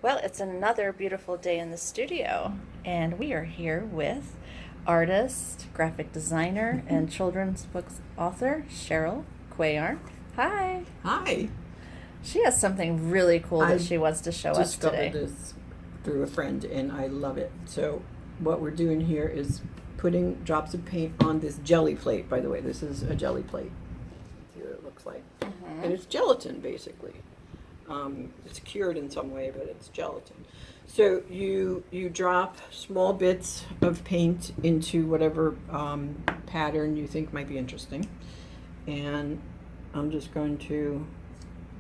Well, it's another beautiful day in the studio, and we are here with artist, graphic designer, and children's books author Cheryl Cuellar. Hi. Hi. She has something really cool that I she wants to show us today. Discovered this through a friend, and I love it. So what we're doing here is putting drops of paint on this jelly plate. By the way, this is a jelly plate. See what it looks like. And it's gelatin, basically. It's cured in some way, but it's gelatin. So you drop small bits of paint into whatever pattern you think might be interesting. And I'm just going to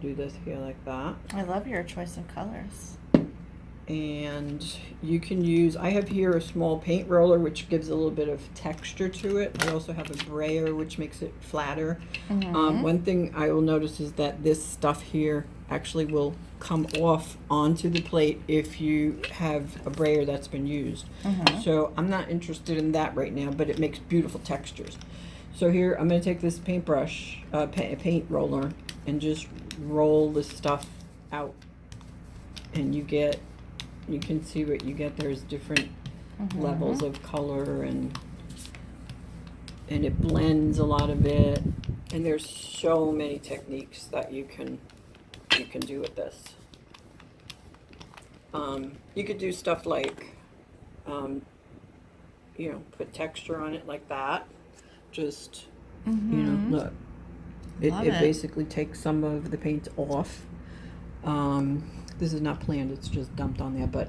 do this here like that. I love your choice of colors. And you can use, I have here a small paint roller which gives a little bit of texture to it. I also have a brayer which makes it flatter. One thing I will notice is that this stuff here actually will come off onto the plate if you have a brayer that's been used. So I'm not interested in that right now, but it makes beautiful textures. So here I'm going to take this paintbrush, paint roller, and just roll this stuff out, and you can see what you get. There's different levels of color, and it blends a lot of it, and there's so many techniques that you can do with this. You could do stuff like put texture on it like that. Just look, it basically takes some of the paint off. This is not planned, it's just dumped on there, but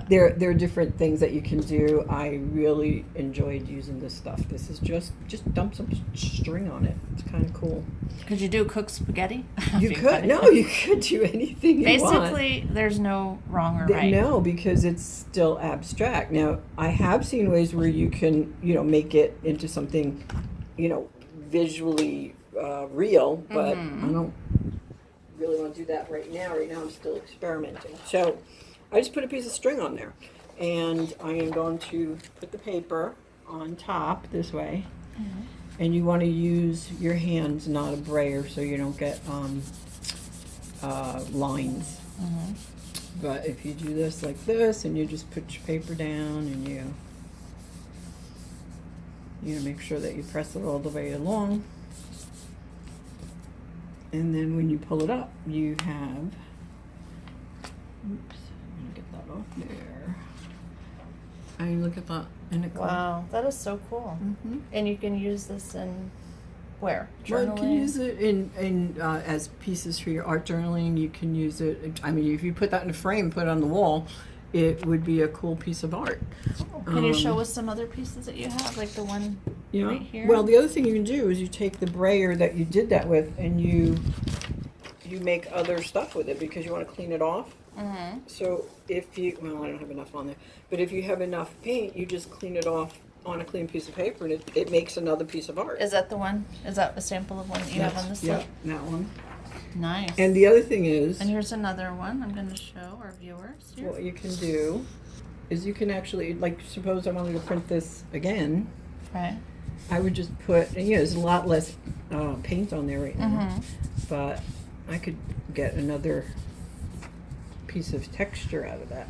there are different things that you can do. I really enjoyed using this stuff. This is just dump some string on it. It's kind of cool. Could you do cooked spaghetti? You could. No, you could do anything you want. Basically, there's no wrong or right. No, because it's still abstract. Now, I have seen ways where you can, make it into something, visually real, but I don't really want to do that right now. Right now I'm still experimenting. So I just put a piece of string on there, and I am going to put the paper on top this way. And you want to use your hands, not a brayer, so you don't get lines. But if you do this like this, and you just put your paper down, and you make sure that you press it all the way along. And then when you pull it up, you have, oops, I'm gonna get that off there. I mean, look at that. Isn't it cool? Wow, that is so cool. And you can use this in where? Journaling? Well, you can use it in as pieces for your art journaling. You can use it, I mean, if you put that in a frame, put it on the wall, it would be a cool piece of art. Can you show us some other pieces that you have, like the one right here? Well, the other thing you can do is you take the brayer that you did that with, and you make other stuff with it because you want to clean it off. So if you, well, I don't have enough on there, but if you have enough paint, you just clean it off on a clean piece of paper, and it makes another piece of art. Is that the one? Is that a sample of one that you have on this slip? Yeah, that one. Nice. And the other thing is, and here's another one I'm going to show our viewers here. What you can do is you can actually, like, suppose I wanted to print this again. Right. I would just put, and there's a lot less paint on there right now, but I could get another piece of texture out of that.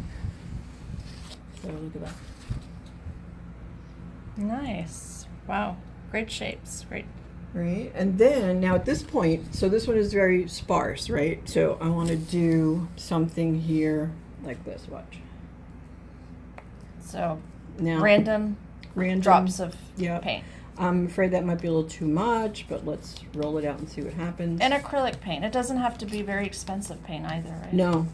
So look at that. Nice. Wow. Great shapes. Great. Right, and then now at this point, so this one is very sparse, right? So I want to do something here like this. Watch. So now random drops of paint. I'm afraid that might be a little too much, but let's roll it out and see what happens. And acrylic paint. It doesn't have to be very expensive paint either, right? No.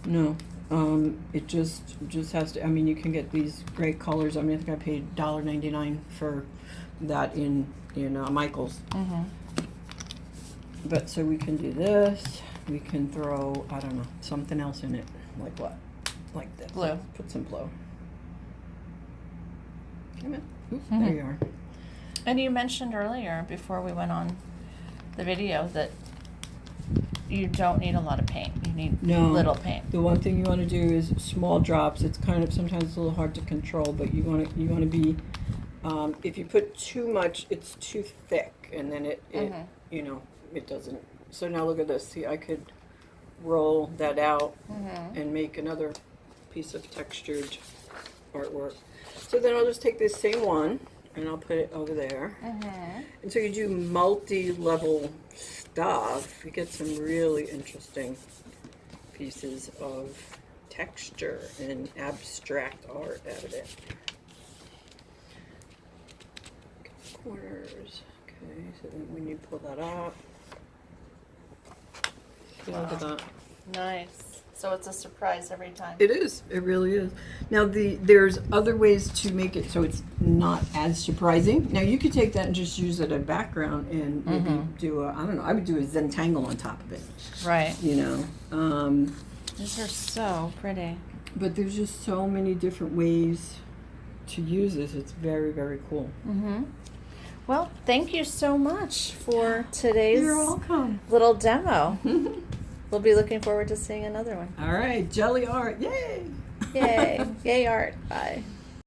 It just has to. I mean, you can get these great colors. I mean, I think I paid $1.99 for that in Michael's. But so we can do this. We can throw, I don't know, something else in it. Like what? Like this. Blue. Put some blue. Come in. Oops, there you are. And you mentioned earlier, before we went on the video, that you don't need a lot of paint. You need little paint. The one thing you want to do is small drops. It's kind of sometimes a little hard to control, but you want to be. If you put too much, it's too thick, and then it doesn't. So now look at this. See, I could roll that out Mm-hmm. and make another piece of textured artwork. So then I'll just take this same one and I'll put it over there. Mm-hmm. And so you do multi-level stuff, you get some really interesting pieces of texture and abstract art out of it. Corners. Okay, so then when you pull that up, look at that. Nice. So it's a surprise every time. It is. It really is. Now there's other ways to make it so it's not as surprising. Now you could take that and just use it as a background and maybe do a, I don't know, I would do a Zentangle on top of it. Right. You know. These are so pretty. But there's just so many different ways to use this. It's very, very cool. Mm-hmm. Well, thank you so much for today's You're welcome. little demo. We'll be looking forward to seeing another one. All right, jelly art. Yay! Yay. Yay art. Bye.